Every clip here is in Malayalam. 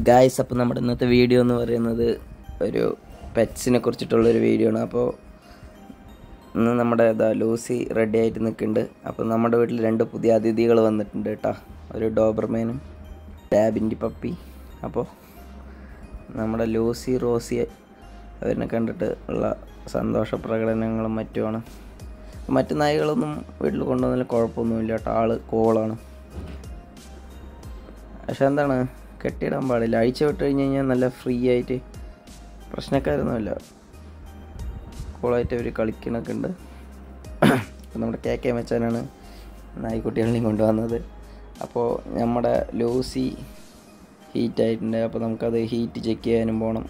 ഗായ്സ്, അപ്പോൾ നമ്മുടെ ഇന്നത്തെ വീഡിയോ എന്ന് പറയുന്നത് ഒരു പെറ്റ്സിനെ കുറിച്ചിട്ടുള്ളൊരു വീഡിയോ ആണ്. അപ്പോൾ ഇന്ന് നമ്മുടെ ലൂസി റെഡി ആയിട്ട് നിൽക്കുന്നുണ്ട്. അപ്പോൾ നമ്മുടെ വീട്ടിൽ 2 പുതിയ അതിഥികൾ വന്നിട്ടുണ്ട് കേട്ടോ, ഒരു ഡോബർമാനും ലാബിൻ്റെ പപ്പി. അപ്പോൾ നമ്മുടെ ലൂസി റോസി അവരിനെ കണ്ടിട്ട് ഉള്ള സന്തോഷ പ്രകടനങ്ങളും മറ്റുമാണ്. മറ്റു നായ്കളൊന്നും വീട്ടിൽ കൊണ്ടുവന്നാലും കുഴപ്പമൊന്നുമില്ല കേട്ടോ, ആൾ കോളാണ്. പക്ഷെ എന്താണ്, കെട്ടിയിടാൻ പാടില്ല. അഴിച്ചു വിട്ട് കഴിഞ്ഞ് കഴിഞ്ഞാൽ നല്ല ഫ്രീ ആയിട്ട് പ്രശ്നക്കാരൊന്നുമില്ല, കൂളായിട്ട് അവർ കളിക്കണൊക്കെ ഉണ്ട്. നമ്മുടെ KK മച്ചാനാണ് നായ്ക്കുട്ടികളെയും കൊണ്ടുവന്നത്. അപ്പോൾ നമ്മുടെ ലൂസി ഹീറ്റായിട്ടുണ്ട്. അപ്പോൾ നമുക്കത് ഹീറ്റ് ചെക്ക് ചെയ്യാനും പോകണം.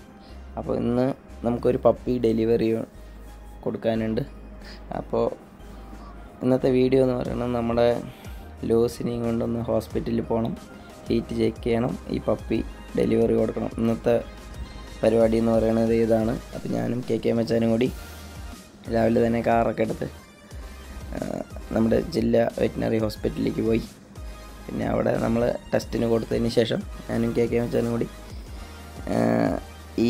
അപ്പോൾ ഇന്ന് നമുക്കൊരു പപ്പി ഡെലിവറി കൊടുക്കാനുണ്ട്. അപ്പോൾ ഇന്നത്തെ വീഡിയോ എന്ന് പറയുന്നത് നമ്മുടെ ലൂസിനെയും കൊണ്ടൊന്ന് ഹോസ്പിറ്റലിൽ പോകണം, ഹീറ്റ് ചെക്ക് ചെയ്യണം, ഈ പപ്പി ഡെലിവറി കൊടുക്കണം. ഇന്നത്തെ പരിപാടി എന്ന് പറയുന്നത് ഇതാണ്. അപ്പോൾ ഞാനും KK മച്ചാനും കൂടി രാവിലെ തന്നെ കാറൊക്കെ എടുത്ത് നമ്മുടെ ജില്ലാ വെറ്റിനറി ഹോസ്പിറ്റലിലേക്ക് പോയി. പിന്നെ അവിടെ നമ്മൾ ടെസ്റ്റിന് കൊടുത്തതിന് ശേഷം ഞാനും KK മച്ചാനും കൂടി ഈ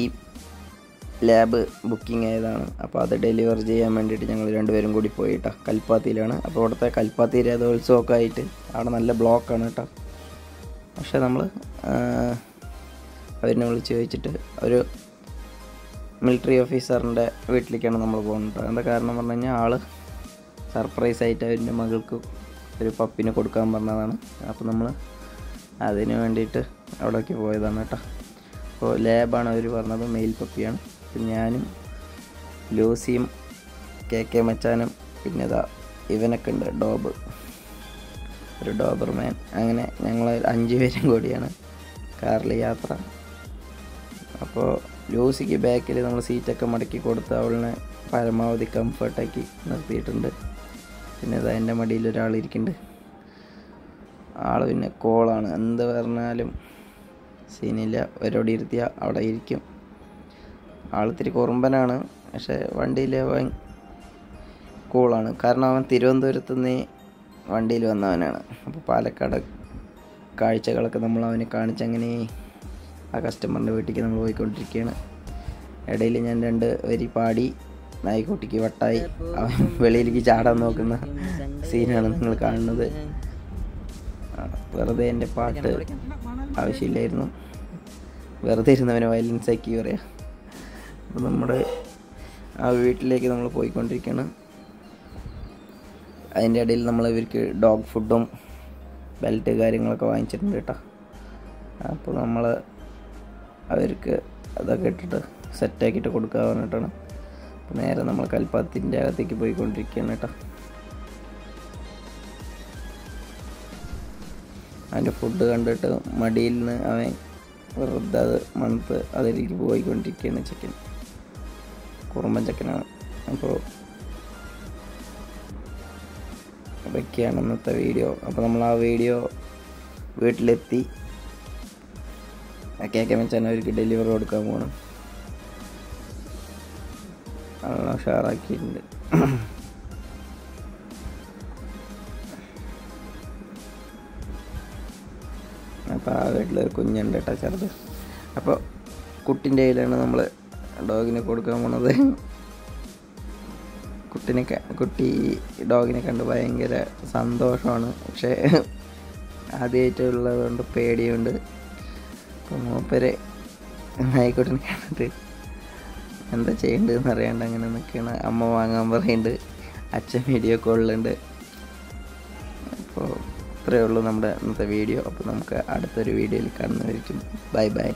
ലാബ് ബുക്കിംഗ് ആയതാണ്. അപ്പോൾ അത് ഡെലിവറി ചെയ്യാൻ വേണ്ടിയിട്ട് ഞങ്ങൾ 2 പേരും കൂടി പോയി കേട്ടോ. കൽപ്പാത്തിയിലാണ്. അപ്പോൾ അവിടുത്തെ കൽപ്പാത്തി രഥോത്സവമൊക്കെ ആയിട്ട് അവിടെ നല്ല ബ്ലോക്കാണ് കേട്ടോ. പക്ഷേ നമ്മൾ അവരിനെ വിളിച്ച് ചോദിച്ചിട്ട് ഒരു മിലിറ്ററി ഓഫീസറിൻ്റെ വീട്ടിലേക്കാണ് നമ്മൾ പോകുന്നത്. എന്താ കാരണം പറഞ്ഞു കഴിഞ്ഞാൽ ആൾ സർപ്രൈസായിട്ട് അവരുടെ മകൾക്ക് ഒരു പപ്പിനെ കൊടുക്കാൻ പറഞ്ഞതാണ്. അപ്പോൾ നമ്മൾ അതിന് വേണ്ടിയിട്ട് അവിടേക്ക് പോയതാണ് കേട്ടോ. അപ്പോൾ ലാബാണ് അവർ പറഞ്ഞത്, മെയിൽ പപ്പിയാണ്. അപ്പം ഞാനും ലൂസിയും KK മച്ചാനും പിന്നെ ഇവനൊക്കെ ഉണ്ട്, ഒരു ഡോബർമാൻ. അങ്ങനെ ഞങ്ങൾ 5 പേരും കൂടിയാണ് കാറിൽ യാത്ര. അപ്പോൾ ലൂസിക്ക് ബാക്കിൽ നമ്മൾ സീറ്റൊക്കെ മടക്കി കൊടുത്ത് അവളിനെ പരമാവധി കംഫർട്ടാക്കി നിർത്തിയിട്ടുണ്ട്. പിന്നെ എൻ്റെ മടിയിൽ ഒരാളിരിക്കുന്നുണ്ട്. ആൾ പിന്നെ കോളാണ്, എന്ത് പറഞ്ഞാലും സീനില്ല. ഒരോടി ഇരുത്തിയാൽ അവിടെ ഇരിക്കും. ആളിത്തിരി കുറുമ്പനാണ്, പക്ഷേ വണ്ടിയിൽ അവൻ കൂളാണ്. കാരണം അവൻ തിരുവനന്തപുരത്ത് നിന്ന് വണ്ടിയിൽ വന്നവനാണ്. അപ്പോൾ പാലക്കാട് കാഴ്ചകളൊക്കെ നമ്മൾ അവനെ കാണിച്ചങ്ങനെ ആ കസ്റ്റമറിൻ്റെ വീട്ടിലേക്ക് നമ്മൾ പോയിക്കൊണ്ടിരിക്കുകയാണ്. ഇടയിൽ ഞാൻ 2 വരി പാടി നായ്ക്കുട്ടിക്ക് വട്ടായി അവൻ വെളിയിലേക്ക് ചാടാൻ നോക്കുന്ന സീനാണ് നിങ്ങൾ കാണുന്നത്. വെറുതെ എൻ്റെ പാട്ട് ആവശ്യമില്ലായിരുന്നു, വെറുതെ ഇരുന്നവനെ വയലൻസ് ആക്കി പറയാം. അപ്പോൾ നമ്മുടെ ആ വീട്ടിലേക്ക് നമ്മൾ പോയിക്കൊണ്ടിരിക്കുകയാണ്. അതിൻ്റെ ഇടയിൽ നമ്മൾ ഇവർക്ക് ഡോഗ് ഫുഡും ബെൽറ്റ് കാര്യങ്ങളൊക്കെ വാങ്ങിച്ചിട്ടുണ്ട് കേട്ടോ. അപ്പോൾ നമ്മൾ അവർക്ക് അതൊക്കെ ഇട്ടിട്ട് സെറ്റാക്കിയിട്ട് കൊടുക്കാൻ പറഞ്ഞിട്ടാണ്. അപ്പോൾ നേരെ നമ്മൾ കൽപ്പാത്തിൻ്റെ അകത്തേക്ക് പോയിക്കൊണ്ടിരിക്കുകയാണ് കേട്ടോ. അതിൻ്റെ ഫുഡ് കണ്ടിട്ട് മടിയിൽ നിന്ന് അവൻ വെറുതെ അത് മണത്ത് അതിലേക്ക് പോയിക്കൊണ്ടിരിക്കുകയാണ്. ചിക്കൻ കുറുമ്പൻ ചിക്കനാണ്. അപ്പോൾ ഇതൊക്കെയാണ് ഇന്നത്തെ വീഡിയോ. അപ്പോൾ നമ്മൾ ആ വീഡിയോ വീട്ടിലെത്തി KK മച്ചാൻ അവർക്ക് ഡെലിവറി കൊടുക്കാൻ പോകണം. നല്ല ഉഷാറാക്കിയിട്ടുണ്ട്. അപ്പോൾ ആ വീട്ടിലൊരു കുഞ്ഞുണ്ട് കേട്ടോ, ചെറുത്. അപ്പോൾ കുട്ടിൻ്റെ കയ്യിലാണ് നമ്മൾ ഡോഗിനെ കൊടുക്കാൻ പോണത്. കുട്ടി ഡോഗിനെ കണ്ട് ഭയങ്കര സന്തോഷമാണ്. പക്ഷേ ആദ്യമായിട്ടുള്ളത് കൊണ്ട് പേടിയുണ്ട്. അപ്പോൾ മൂപ്പര് നായ്ക്കുട്ടിനെ കണ്ടിട്ട് എന്താ ചെയ്യേണ്ടതെന്ന് അറിയാണ്ട് അങ്ങനെ നിൽക്കുകയാണ്. അമ്മ വാങ്ങാൻ പറയുന്നുണ്ട്, അച്ഛൻ വീഡിയോ കോളിലുണ്ട്. അപ്പോൾ ഇത്രയേ ഉള്ളൂ നമ്മുടെ ഇന്നത്തെ വീഡിയോ. അപ്പോൾ നമുക്ക് അടുത്തൊരു വീഡിയോയിൽ കാണുന്നതായിരിക്കും. Bye bye.